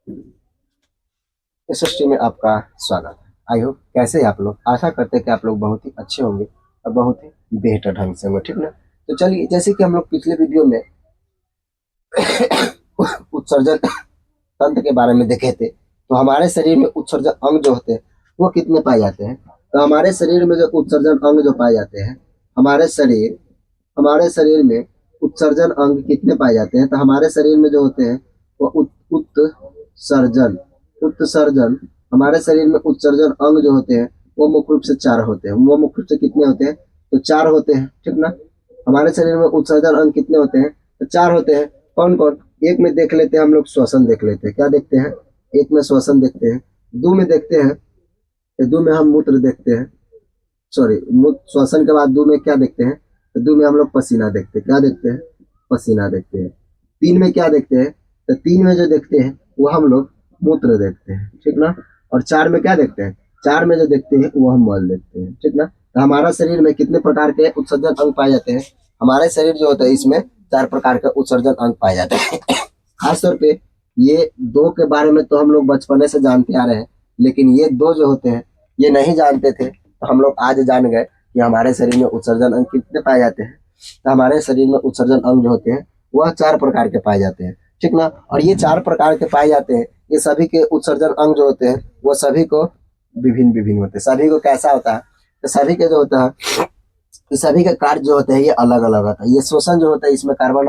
SST में आपका स्वागत है। आई होप कैसे हैं आप लोग। आशा करते हैं कि आप लोग बहुत ही अच्छे होंगे और बहुत ही बेहतर ढंग से होंगे, ठीक ना। तो चलिए, जैसे कि हम लोग पिछले वीडियो में उत्सर्जन तंत्र के बारे में देखे थे, तो हमारे शरीर में उत्सर्जन अंग जो होते हैं वो कितने पाए जाते हैं। तो हमारे शरीर में जो उत्सर्जन अंग जो पाए जाते हैं, हमारे शरीर में उत्सर्जन अंग कितने पाए जाते हैं। तो हमारे शरीर में जो होते हैं वो उत्सर्जन उत्सर्जन हमारे शरीर में उत्सर्जन अंग जो होते हैं वो मुख्य रूप से चार होते हैं। वो मुख्य रूप से कितने होते हैं, तो चार होते हैं, ठीक ना। हमारे शरीर में उत्सर्जन अंग कितने होते हैं, तो चार होते हैं। कौन कौन, एक में देख लेते हैं हम लोग, श्वसन देख लेते हैं। क्या देखते हैं, एक में श्वसन देखते हैं, दो में देखते हैं, दो में हम मूत्र देखते हैं, सॉरी, श्वसन के बाद दो में क्या देखते हैं, तो दो में हम लोग पसीना देखते हैं। क्या देखते हैं, पसीना देखते हैं। तीन में क्या देखते हैं, तो तीन में जो देखते हैं वो हम लोग मूत्र देखते हैं, ठीक ना। और चार में क्या देखते हैं, चार में जो देखते हैं वो हम मल देखते हैं, ठीक ना। तो हमारा शरीर में कितने प्रकार के उत्सर्जन अंग पाए जाते हैं, हमारे शरीर जो होता है इसमें चार प्रकार के उत्सर्जन अंग पाए जाते हैं। खासतौर पे ये दो के बारे में तो हम लोग बचपने से जानते आ रहे हैं, लेकिन ये दो जो होते हैं ये नहीं जानते थे, तो हम लोग आज जान गए कि हमारे शरीर में उत्सर्जन अंग कितने पाए जाते हैं। तो हमारे शरीर में उत्सर्जन अंग जो होते हैं वह चार प्रकार के पाए जाते हैं, ठीक ना। और ये चार प्रकार के पाए जाते हैं, ये सभी के उत्सर्जन अंग जो होते हैं वो सभी को विभिन्न विभिन्न होते हैं। सभी को कैसा होता है, तो सभी के जो होता है, तो सभी के कार्य जो होते हैं ये अलग अलग होता है। ये श्वसन जो होता है इसमें कार्बन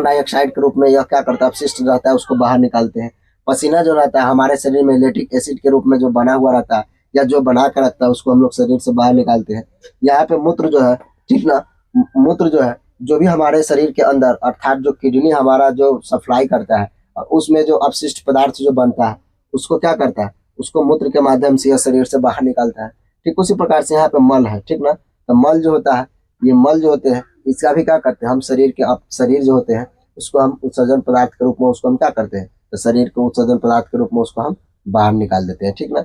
डाइऑक्साइड के रूप में यह क्या करता है, अपशिष्ट रहता है उसको बाहर निकालते हैं। पसीना जो रहता है हमारे शरीर में लैक्टिक एसिड के रूप में जो बना हुआ रहता है या जो बना कर रखता है उसको हम लोग शरीर से बाहर निकालते हैं। यहाँ पे मूत्र जो है, ठीक ना, मूत्र जो है जो भी हमारे शरीर के अंदर अर्थात जो किडनी हमारा जो सप्लाई करता है और उसमें जो अपशिष्ट पदार्थ जो बनता है उसको क्या करता है, उसको मूत्र के माध्यम से यह शरीर से बाहर निकालता है। ठीक उसी प्रकार से यहाँ पे मल है, ठीक ना। तो मल जो होता है, ये मल जो होते हैं इसका भी क्या करते हैं हम, शरीर जो होते हैं उसको हम उत्सर्जन पदार्थ के रूप में उसको हम क्या करते हैं, तो शरीर को उत्सर्जन पदार्थ के रूप में उसको हम बाहर निकाल देते हैं, ठीक ना।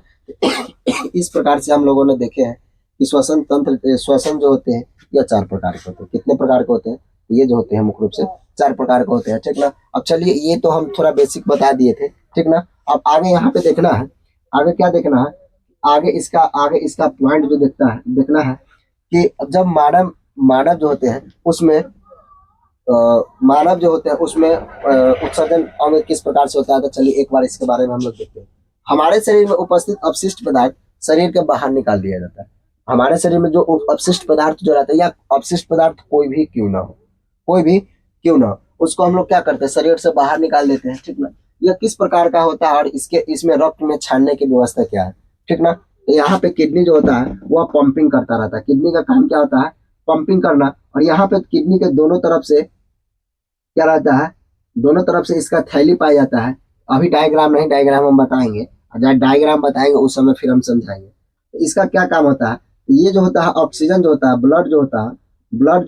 इस प्रकार से हम लोगों ने देखे हैं कि श्वसन जो होते हैं यह चार प्रकार के होते हैं। कितने प्रकार के होते हैं, ये जो होते हैं मुख्य रूप से चार प्रकार के होते हैं, ठीक ना। अब चलिए, ये तो हम थोड़ा बेसिक बता दिए थे, ठीक ना। अब आगे यहाँ पे देखना है, आगे क्या देखना है, आगे इसका पॉइंट जो देखना है कि जब मानव जो होते हैं उसमें मानव जो होते हैं उसमें उत्सर्जन अंग किस प्रकार से होता है। तो चलिए एक बार इसके बारे में हम लोग देखते हैं। हमारे शरीर में उपस्थित अपशिष्ट पदार्थ शरीर के बाहर निकाल दिया जाता है। हमारे शरीर में जो अपशिष्ट पदार्थ जो रहता है या अपशिष्ट पदार्थ कोई भी क्यों ना हो, उसको हम लोग क्या करते हैं, शरीर से बाहर निकाल देते हैं, ठीक ना। यह किस प्रकार का होता है और इसमें रक्त में छानने की व्यवस्था क्या है, ठीक ना। तो यहाँ पे किडनी जो होता है वह पंपिंग करता रहता है। किडनी का काम क्या होता है, पंपिंग करना। और यहाँ पे किडनी के दोनों तरफ से क्या रहता है, दोनों तरफ से इसका थैली पाया जाता है। अभी डायग्राम नहीं, डायग्राम हम बताएंगे, और जब डायग्राम बताएंगे उस समय फिर हम समझाएंगे। तो इसका क्या काम होता है, ये जो होता है ऑक्सीजन जो होता है, ब्लड जो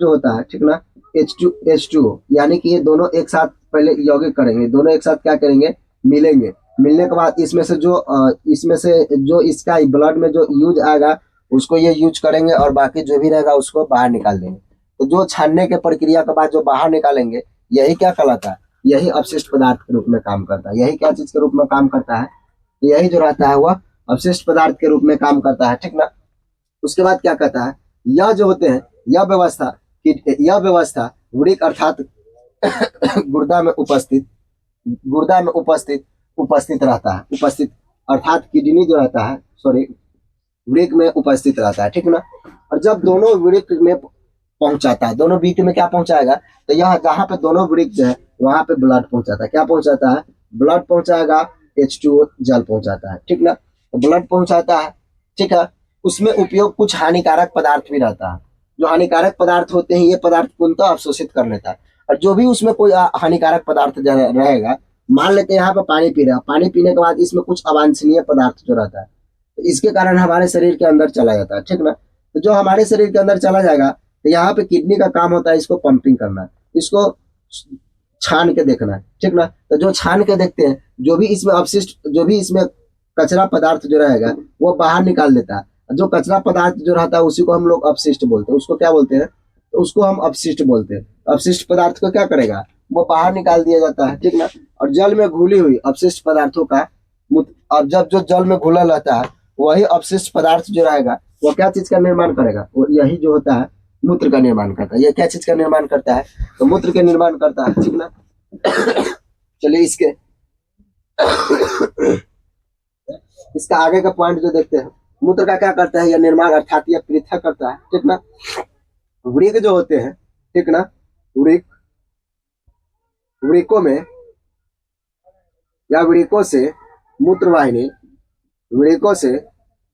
होता है, ठीक ना, H2O, यानी कि ये दोनों एक साथ पहले यौगिक करेंगे, दोनों एक साथ क्या करेंगे, मिलेंगे। मिलने के बाद इसमें से जो इसका ब्लड में जो यूज आएगा उसको ये यूज करेंगे और बाकी जो भी रहेगा उसको बाहर निकाल देंगे। तो जो छानने के प्रक्रिया के बाद जो बाहर निकालेंगे यही क्या कहलाता है, यही अपशिष्ट पदार्थ के रूप में काम करता है। यही क्या चीज के रूप में काम करता है, तो यही जो रहता है वह अपशिष्ट पदार्थ के रूप में काम करता है, ठीक ना। उसके बाद क्या कहता है, यह जो होते हैं यह व्यवस्था वृक्क अर्थात गुर्दा में उपस्थित रहता है। उपस्थित अर्थात किडनी जो रहता है, सॉरी, वृक्क में उपस्थित रहता है, ठीक ना। और जब दोनों वृक्क में पहुंचाता है, दोनों वृक्क में क्या पहुंचाएगा, तो यहाँ जहाँ पे दोनों वृक्क जो है वहां पे ब्लड पहुंचाता है। क्या पहुंचाता है, ब्लड पहुंचाएगा, H2O जल पहुंचाता है, ठीक ना। तो ब्लड पहुंचाता है, ठीक है। उसमें उपयोग कुछ हानिकारक पदार्थ भी रहता है। जो हानिकारक पदार्थ होते हैं ये पदार्थ पूर्णतः अवशोषित कर लेता है। और जो भी उसमें कोई हानिकारक पदार्थ रहेगा, मान लेते हैं यहाँ पे पानी पी रहा है, पानी पीने के बाद इसमें कुछ अवांछनीय पदार्थ जो रहता है तो इसके कारण हमारे शरीर के अंदर चला जाता है, ठीक ना। तो जो हमारे शरीर के अंदर चला जाएगा तो यहाँ पे किडनी का काम होता है इसको पंपिंग करना, इसको छान के देखना है, ठीक ना। तो जो छान के देखते हैं जो भी इसमें कचरा पदार्थ जो रहेगा वो बाहर निकाल देता है। जो कचरा पदार्थ जो रहता है उसी को हम लोग अपशिष्ट बोलते हैं। उसको क्या बोलते हैं, तो उसको हम अपशिष्ट बोलते हैं। अपशिष्ट पदार्थ को क्या करेगा, वो बाहर निकाल दिया जाता है, ठीक ना। और जल में घुली हुई अपशिष्ट पदार्थों का मूत्र। अब जब जो जल में घुला रहता है वही अपशिष्ट पदार्थ जो रहेगा वो क्या चीज का निर्माण करेगा, वो यही जो होता है मूत्र का निर्माण करता है। ये क्या चीज का निर्माण करता है, तो मूत्र के निर्माण करता है, ठीक ना। चलिए इसका आगे का पॉइंट जो देखते हैं, मूत्र का क्या करता है, यह निर्माण अर्थात यह पृथक करता है, ठीक ना। वृक्क जो होते हैं, ठीक ना, वृक्कों में या वृक्कों से मूत्रवाहिनी, वृक्कों से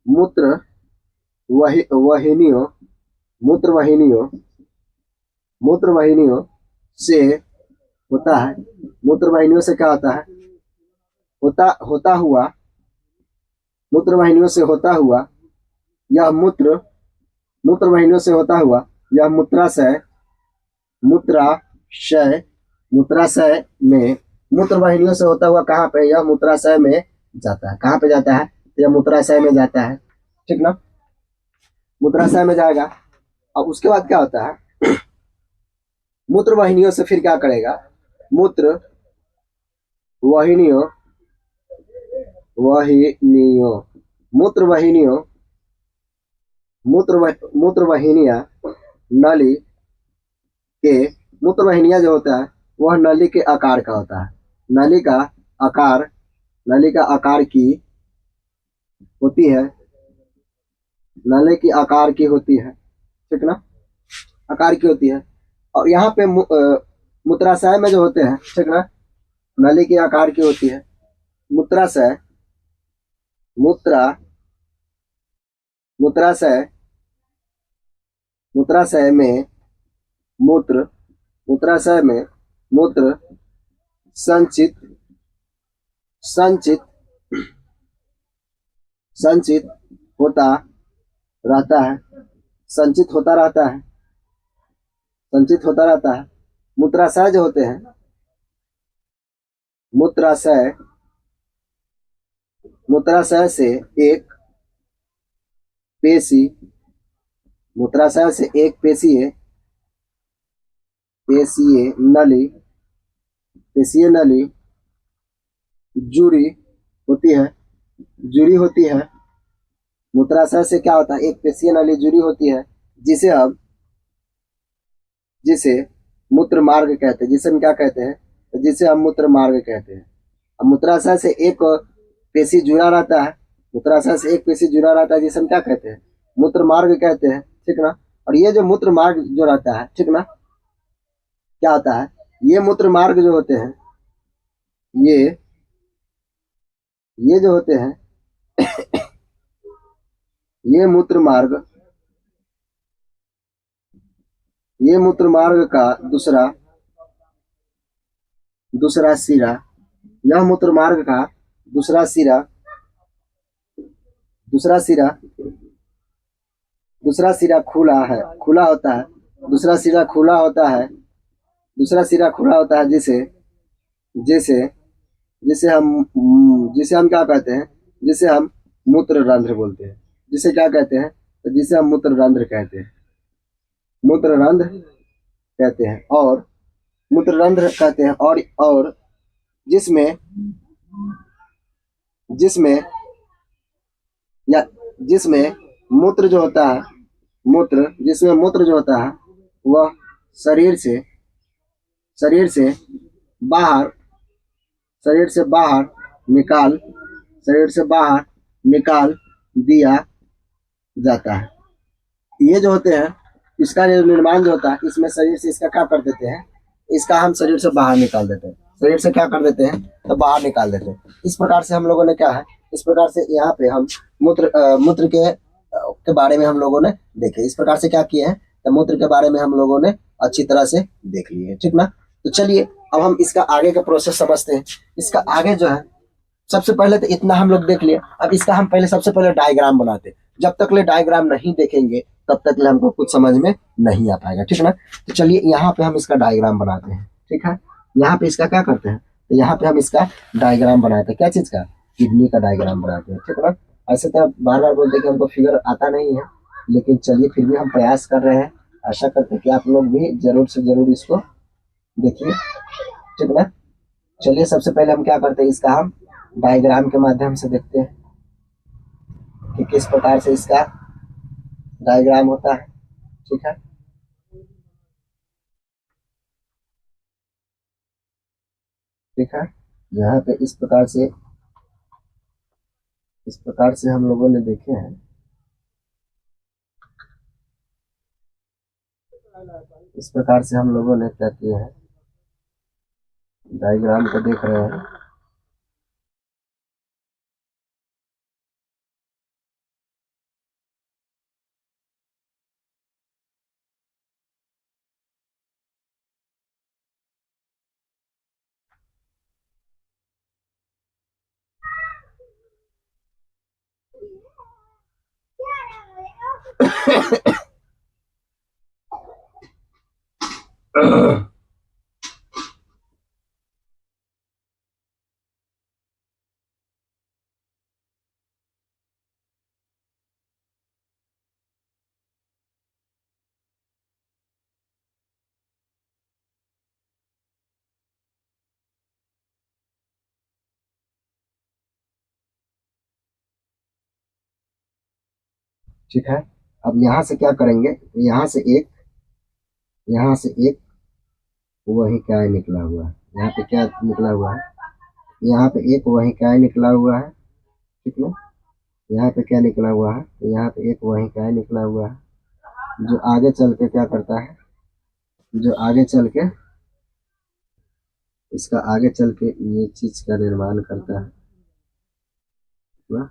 मूत्र वाहिनियों मूत्रवाहिनियों मूत्रवाहिनियों से होता है, मूत्रवाहिनियों से क्या होता है, होता हुआ मूत्रवाहिनियों से होता हुआ यह मूत्रवाहिनियों से होता हुआ यह मूत्राशय में मूत्रवाहिनियों से होता हुआ कहाँ पे, यह मूत्राशय में जाता है। कहाँ पे जाता है, यह मूत्राशय में जाता है, ठीक ना, मूत्राशय में जाएगा। अब उसके बाद क्या होता है, मूत्र वाहिनियों से फिर क्या करेगा, मूत्र वाहिनियों मूत्रवाहिनियां नली के मूत्रवाहिनियां जो होता है वह नली के आकार का होता है। नली का आकार की होती है, नली की आकार की होती है, ठीक ना, आकार की होती है। और यहाँ पे मूत्राशय में जो होते हैं, ठीक ना, नली की आकार की होती है। मूत्राशय में मूत्र संचित होता रहता है, संचित होता रहता है। मूत्राशय जो होते हैं, मूत्राशय से एक पेशीय नली जुड़ी होती है। मूत्राशय से क्या होता है, एक पेशीय नली जुड़ी होती है जिसे मूत्र मार्ग कहते हैं, जिसे हम क्या कहते हैं, जिसे हम मूत्र मार्ग कहते हैं। अब मूत्राशय से एक पेशी जुड़ा रहता है, जिसे हम क्या कहते हैं, मूत्र मार्ग कहते हैं, ठीक ना। और ये जो मूत्र मार्ग जो रहता है, ठीक ना, क्या होता है, ये मूत्र मार्ग जो होते हैं, ये जो होते हैं ये मूत्र मार्ग का दूसरा सिरा, यह मूत्र मार्ग का दूसरा सिरा खुला होता है। दूसरा सिरा खुला होता है जिसे हम क्या कहते हैं, जिसे हम मूत्र रंध्र बोलते हैं। जिसे क्या कहते हैं, तो जिसे हम मूत्र रंध्र कहते हैं, और मूत्र रंध्र कहते हैं। और जिसमें मूत्र जो होता है, जिसमें मूत्र जो होता है वह शरीर से बाहर निकाल दिया जाता है। ये जो होते हैं, इसका जो निर्माण जो होता है, इसमें शरीर से इसका क्या कर देते हैं, इसका हम शरीर से बाहर निकाल देते हैं। शरीर से क्या कर देते हैं, तो बाहर निकाल देते हैं। इस प्रकार से हम लोगों ने क्या है, इस प्रकार से यहाँ पे हम मूत्र के बारे में हम लोगों ने देखे। इस प्रकार से क्या किए हैं, तो मूत्र के बारे में हम लोगों ने अच्छी तरह से देख लिए, ठीक ना। तो चलिए अब हम इसका आगे का प्रोसेस समझते हैं। इसका आगे जो है, सबसे पहले तो इतना हम लोग देख लिए। अब इसका हम सबसे पहले डायग्राम बनाते हैं। जब तक ले डायग्राम नहीं देखेंगे तब तक ले हमको कुछ समझ में नहीं आ पाएगा, ठीक ना। तो चलिए यहाँ पे हम इसका डायग्राम बनाते हैं, ठीक है। यहाँ पे इसका क्या करते हैं, तो यहाँ पे हम इसका डायग्राम बनाते हैं। क्या चीज का, किडनी का डायग्राम बनाते हैं, ठीक ना। ऐसे तो बार बार बोलते हैं कि हमको फिगर आता नहीं है, लेकिन चलिए फिर भी हम प्रयास कर रहे हैं। आशा करते हैं कि आप लोग भी जरूर से जरूर इसको देखिए, ठीक ना। चलिए सबसे पहले हम क्या करते हैं, इसका हम डायग्राम के माध्यम से देखते हैं कि किस प्रकार से इसका डायग्राम होता है। ठीक है, ठीक है। यहाँ पे इस प्रकार से हम लोगों ने देखे हैं, इस प्रकार से हम लोगों ने क्या किया है, डायग्राम को देख रहे हैं। ठीक है, अब यहाँ से क्या करेंगे, यहाँ से एक वही क्या निकला हुआ है, यहाँ पे क्या निकला हुआ है, यहाँ पे एक वही क्या निकला हुआ है। ठीक है, यहाँ पे क्या निकला हुआ है, तो यहाँ पे एक वही क्या निकला हुआ है, जो आगे चल के क्या करता है, जो आगे चल के इसका आगे चल के ये चीज का निर्माण करता है ना।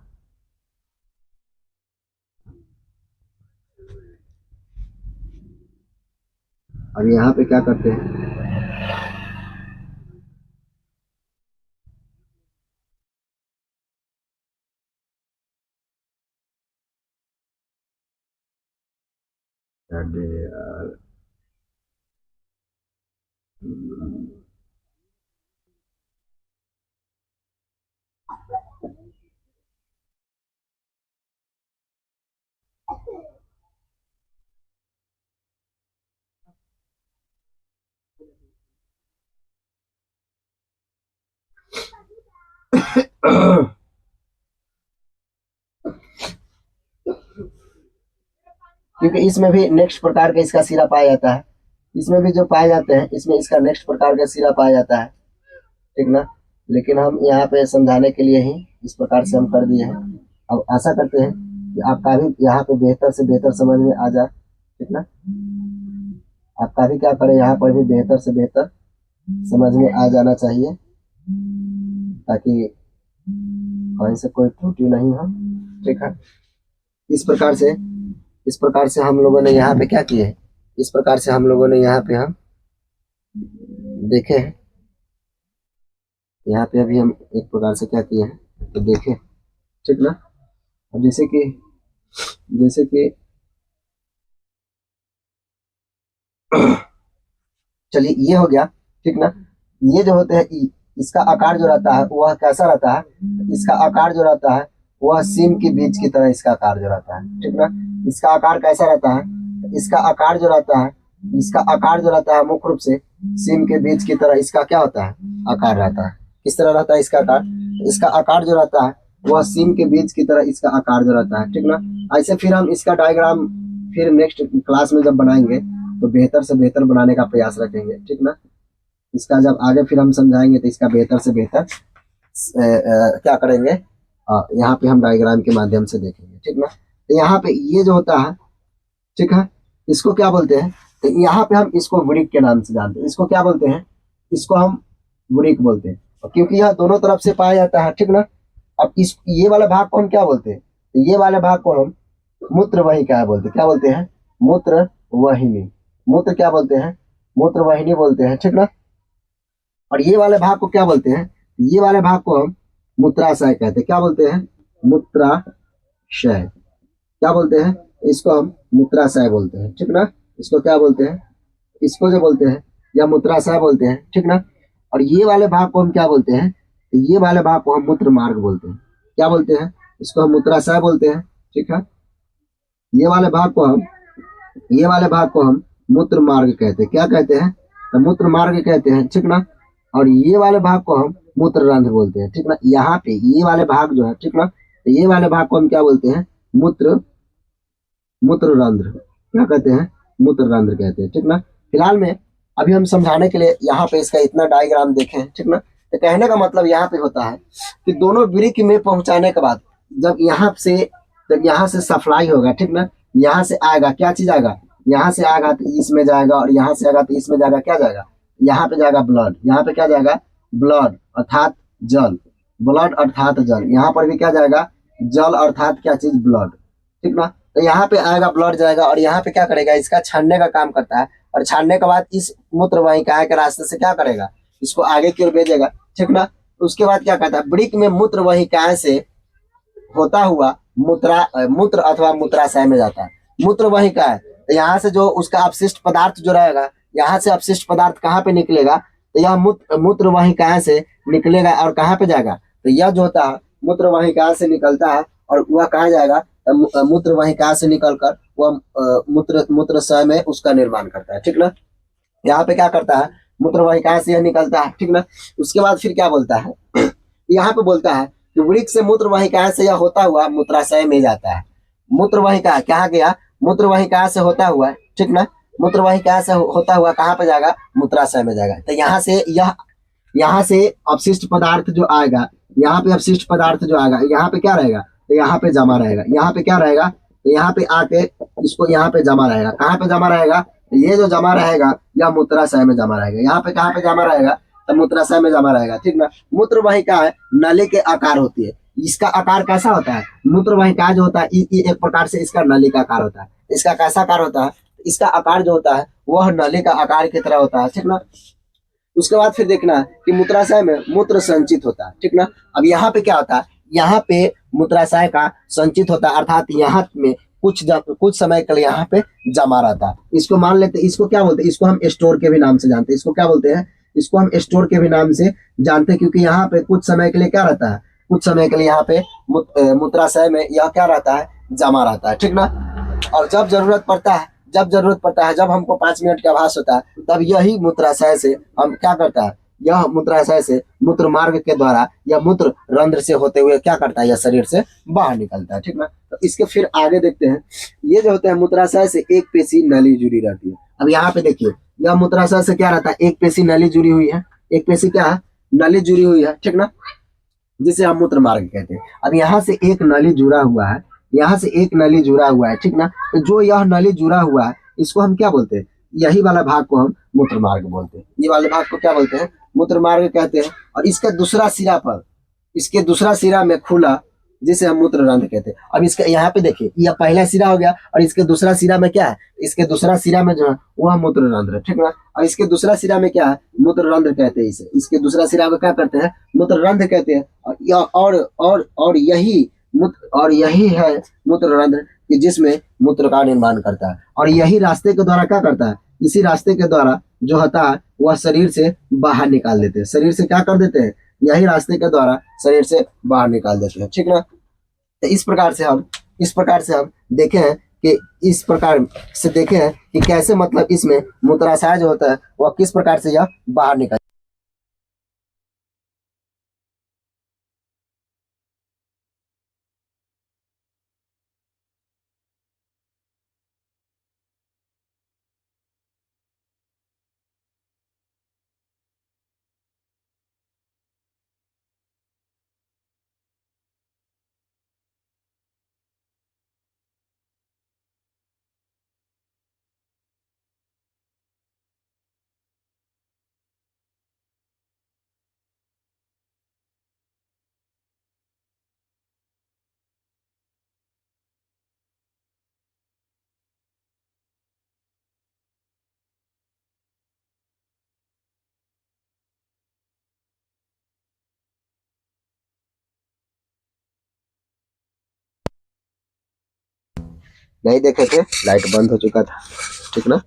अब यहाँ पे क्या करते हैं, क्योंकि इसमें भी नेक्स्ट प्रकार का इसका सिरा पाया जाता है, इसमें भी जो पाए जाते हैं इसमें इसका नेक्स्ट प्रकार का सिरा पाया जाता है। ठीक ना, लेकिन हम यहाँ पे समझाने के लिए ही इस प्रकार से हम कर दिए हैं। अब आशा करते हैं कि आपका भी यहाँ पे बेहतर से बेहतर समझ में आ जाए। ठीक ना, आपका भी क्या करें, यहाँ पर भी बेहतर से बेहतर समझ में आ जाना चाहिए, ताकि कहीं से कोई त्रुटि नहीं हो। ठीक है, इस प्रकार से हम लोगों ने यहाँ पे क्या किए है, इस प्रकार से हम लोगों ने यहाँ पे हम देखे हैं, यहाँ पे अभी हम एक प्रकार से क्या किए हैं तो देखें। ठीक ना, अब जैसे कि चलिए ये हो गया। ठीक ना, ये जो होते हैं इसका आकार जो रहता है वह कैसा रहता है, इसका आकार जो रहता है वह सीम के बीज की तरह इसका आकार जो रहता है। ठीक ना, इसका आकार कैसा रहता है, इसका आकार जो रहता है, इसका आकार जो रहता है मुख्य रूप से सीम के बीज की तरह इसका क्या होता है, आकार रहता है। किस तरह रहता है इसका आकार, इसका आकार जो रहता है वह सीम के बीज की तरह इसका आकार जो रहता है। ठीक ना, ऐसे फिर हम इसका डायग्राम फिर नेक्स्ट क्लास में जब बनाएंगे तो बेहतर से बेहतर बनाने का प्रयास रखेंगे। ठीक ना, इसका जब आगे फिर हम समझाएंगे तो इसका बेहतर से बेहतर क्या करेंगे, यहाँ पे हम डायग्राम के माध्यम से देखेंगे। ठीक ना, तो यहाँ पे ये जो होता है, ठीक है, इसको क्या बोलते हैं, तो यहाँ पे हम इसको वृक्क के नाम से जानते हैं। इसको क्या बोलते हैं, इसको हम वृक्क बोलते हैं, क्योंकि यह दोनों तरफ से पाया जाता है। ठीक ना, अब इस ये वाले भाग को हम क्या बोलते हैं, तो ये वाले भाग को हम मूत्र वाहिका बोलते हैं। क्या बोलते हैं, मूत्र वाहिनी, मूत्र क्या बोलते हैं, मूत्र वाहिनी बोलते हैं। ठीक ना, और ये वाले भाग को क्या बोलते हैं, ये वाले भाग को हम मूत्राशय कहते हैं। क्या बोलते हैं, मूत्राशय, क्या बोलते हैं, इसको हम मूत्राशय बोलते हैं। ठीक ना, इसको क्या बोलते हैं, इसको जो बोलते हैं या मूत्राशय बोलते हैं। ठीक ना, और ये वाले भाग को हम क्या बोलते हैं, ये वाले भाग को हम मूत्र मार्ग बोलते हैं। क्या बोलते हैं, इसको हम मूत्राशय बोलते हैं। ठीक है, ये वाले भाग को हम मूत्र मार्ग कहते हैं। क्या कहते हैं, तो मूत्र मार्ग कहते हैं। ठीक ना, और ये वाले भाग को हम मूत्र रंध्र बोलते हैं, ठीक ना। यहाँ पे ये वाले भाग जो है, ठीक ना, तो ये वाले भाग को हम क्या बोलते हैं, मूत्र मूत्र रंध्र, क्या कहते हैं, मूत्र रंध्र कहते हैं, ठीक ना। फिलहाल में अभी हम समझाने के लिए यहाँ पे इसका इतना डायग्राम देखें, ठीक ना। तो कहने का मतलब यहाँ पे होता है कि दोनों वृक्क में पहुंचाने के बाद जब यहाँ से सप्लाई होगा, ठीक ना, यहाँ से आएगा क्या चीज आएगा, यहाँ से आएगा तो इसमें जाएगा, और यहाँ से आएगा तो इसमें जाएगा, क्या जाएगा, यहाँ पे जाएगा ब्लड, यहाँ पे क्या जाएगा, ब्लड अर्थात जल, ब्लड अर्थात जल, यहाँ पर भी क्या जाएगा, जल अर्थात क्या चीज, ब्लड, ठीक ना। तो यहाँ पे आएगा ब्लड जाएगा, और यहाँ पे क्या करेगा, इसका छानने का काम करता है, और छानने के बाद इस मूत्र वाहिका के रास्ते से क्या करेगा, इसको आगे की ओर भेजेगा, ठीक ना। उसके बाद क्या कहता है, वृक्क में मूत्र वाहिकाएं से होता हुआ मूत्र अथवा मूत्राशय में जाता है। मूत्र वाहिका है तो यहाँ से जो उसका अपशिष्ट पदार्थ जो रहेगा, यहाँ से अपशिष्ट पदार्थ कहाँ पे निकलेगा, तो यह मूत्र वाहिकाएं से निकलेगा, और कहाँ पे जाएगा, तो यह जो होता है मूत्र वाहिका से निकलता है, और वह कहाँ जाएगा, मूत्र वाहिका से निकलकर वह मूत्राशय में उसका निर्माण करता है, ठीक ना। यहाँ पे क्या करता है, मूत्र वाहिका से यह निकलता है, ठीक ना। उसके बाद फिर क्या बोलता है, यहाँ पे बोलता है कि वृक्क से मूत्र वाहिका से यह होता हुआ मूत्राशय में जाता है। मूत्र वाहिका कहाँ गया, मूत्र वाहिका से होता हुआ, ठीक ना, मूत्र वाहिका से होता हुआ कहाँ पे जाएगा, मूत्राशय में जाएगा। तो यहाँ से अपशिष्ट पदार्थ जो आएगा, यहाँ पे अपशिष्ट पदार्थ जो आएगा, यहाँ पे क्या रहेगा, तो यहाँ पे जमा रहेगा, यहाँ पे क्या रहेगा, तो यहाँ पे आके इसको यहाँ पे जमा रहेगा, कहाँ पे जमा रहेगा, तो ये जो जमा रहेगा यह मूत्राशय में जमा रहेगा, यहाँ पे कहाँ पे जमा रहेगा, तो मूत्राशय में जमा रहेगा, ठीक ना। मूत्र वाहिका नली के आकार होती है, इसका आकार कैसा होता है, मूत्र वाहिका जो होता है एक प्रकार से इसका नली का आकार होता है। इसका कैसा आकार होता है, इसका आकार जो होता है वह नली का आकार की तरह होता है, ठीक ना। उसके बाद फिर देखना है कि मूत्राशय में मूत्र संचित होता है, ठीक ना। अब यहाँ पे क्या होता है, यहाँ पे मूत्राशय का संचित होता है, अर्थात यहाँ में कुछ समय के लिए यहाँ पे जमा रहता है। इसको मान लेते, इसको क्या बोलते हैं, इसको हम स्टोर के भी नाम से जानते हैं, इसको क्या बोलते हैं, इसको हम स्टोर के भी नाम से जानते हैं, क्योंकि यहाँ पे कुछ समय के लिए क्या रहता है, कुछ समय के लिए यहाँ पे मूत्राशय में यह क्या रहता है, जमा रहता है, ठीक ना। और जब जरूरत पड़ता है, जब हमको 5 मिनट का आभास होता है, तब यही मूत्राशय से हम क्या करता है, यह मूत्राशय से मूत्र मार्ग के द्वारा या मूत्र रंध्र से होते हुए क्या करता है, यह शरीर से बाहर निकलता है, ठीक ना। तो इसके फिर आगे देखते हैं, ये जो होता है मूत्राशय से एक पेशी नली जुड़ी रहती है। अब यहाँ पे देखिए, यह मूत्राशय से क्या रहता है, एक पेशी नली जुड़ी हुई है, एक पेशी क्या है, नली जुड़ी हुई है, ठीक ना, जिसे हम मूत्र मार्ग कहते हैं। अब यहाँ से एक नली जुड़ा हुआ है, यहाँ से एक नली जुड़ा हुआ है, ठीक ना। तो जो यह नली जुड़ा हुआ है इसको हम क्या बोलते हैं, यही वाला भाग को हम मूत्र मार्ग बोलते हैं, ये वाले भाग को क्या बोलते हैं, मूत्र मार्ग कहते हैं। और इसके दूसरा सिरा में खुला, जिसे हम मूत्र रंध्र कहते हैं। अब इसका यहाँ पे देखिए, यह पहला सिरा हो गया, और इसके दूसरा सिरा में क्या है, इसके दूसरा सिरा में जो है वह मूत्र रंध्र, ठीक ना। और इसके दूसरा सिरा में क्या है, मूत्र रंध्र कहते हैं इसे, इसके दूसरा सिरा में क्या करते हैं, मूत्र रंध्र कहते हैं। और यही है मूत्र रंध्र कि जिसमें मूत्र का निर्माण करता है, और यही रास्ते के द्वारा क्या करता है, इसी रास्ते के द्वारा जो होता है वह शरीर से बाहर निकाल देते हैं, शरीर से क्या कर देते हैं, यही रास्ते के द्वारा शरीर से बाहर निकाल देते हैं, ठीक ना। तो इस प्रकार से हम देखे हैं कि कैसे मतलब इसमें मूत्राशय जो होता है वह किस प्रकार से यह बाहर निकल। नहीं देखे थे, लाइट बंद हो चुका था, ठीक ना।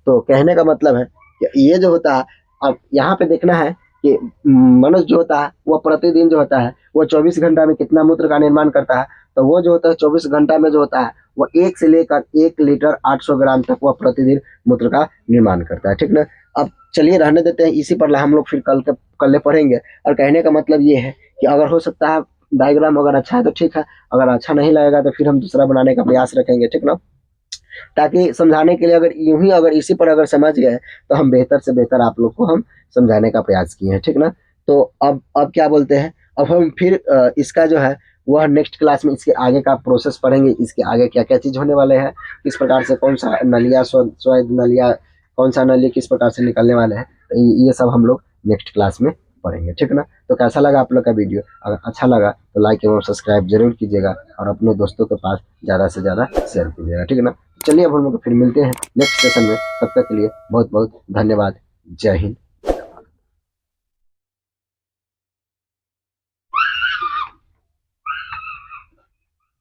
तो कहने का मतलब है कि ये जो होता है, अब यहाँ पे देखना है कि मनुष्य जो होता है वह प्रतिदिन जो होता है वो 24 घंटा में कितना मूत्र का निर्माण करता है। तो वो जो होता है 24 घंटा में जो होता है वो 1 से लेकर 1 लीटर 800 ग्राम तक वह प्रतिदिन मूत्र का निर्माण करता है, ठीक ना। अब चलिए रहने देते हैं, इसी पर हम लोग फिर कल पढ़ेंगे। और कहने का मतलब ये है कि अगर हो सकता है डायग्राम अगर अच्छा है तो ठीक है, अगर अच्छा नहीं लगेगा तो फिर हम दूसरा बनाने का प्रयास रखेंगे, ठीक ना। ताकि समझाने के लिए अगर यूं ही अगर इसी पर अगर समझ गए तो हम बेहतर से बेहतर आप लोग को हम समझाने का प्रयास किए हैं, ठीक ना। तो अब क्या बोलते हैं, अब हम फिर इसका जो है वह नेक्स्ट क्लास में इसके आगे का प्रोसेस पढ़ेंगे, इसके आगे क्या क्या चीज होने वाले हैं, किस प्रकार से कौन सा नलिया स्वेद नलिया, कौन सा नली किस प्रकार से निकलने वाले हैं, तो ये सब हम लोग नेक्स्ट क्लास में पढ़ेंगे, ठीक ना। तो कैसा लगा आप लोग का वीडियो, अगर अच्छा लगा तो लाइक एवं सब्सक्राइब जरूर कीजिएगा और अपने दोस्तों के पास ज़्यादा से ज़्यादा शेयर कीजिएगा, ठीक है ना। चलिए अब हम लोग फिर मिलते हैं नेक्स्ट सेशन में, तब तक के लिए बहुत बहुत धन्यवाद। जय हिंद।